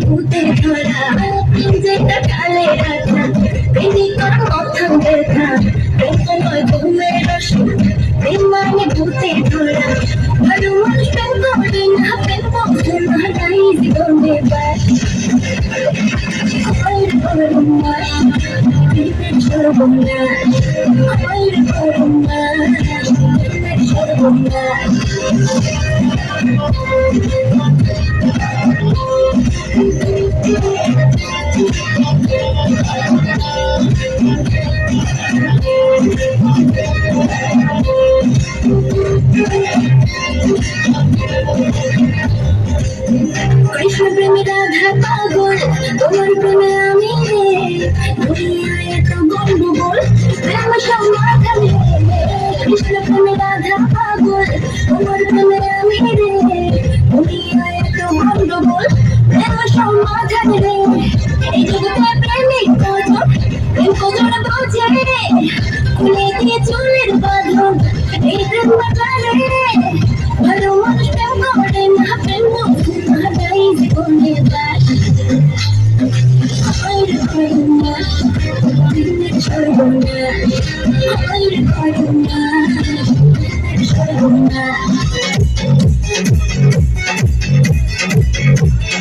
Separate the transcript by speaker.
Speaker 1: ভূতের ধরা যেটা কালে রাখা প্রেমী কর কথা ব্যথা প্রেম তো নয় ঘুমের রসম প্রেম মানে ভূতের ধরা ভালো মানুষ প্রেম করে না প্রেম বলতে না নাই জীবনে বাস কৃষ্ণ প্রেমী রাধা পাগল তোমার প্রেমে আমি দুনিয়ায় এত গন্ডগোল প্রেম সমাধানে কৃষ্ণ প্রেমী রাধা পাগল তোমার প্রেমে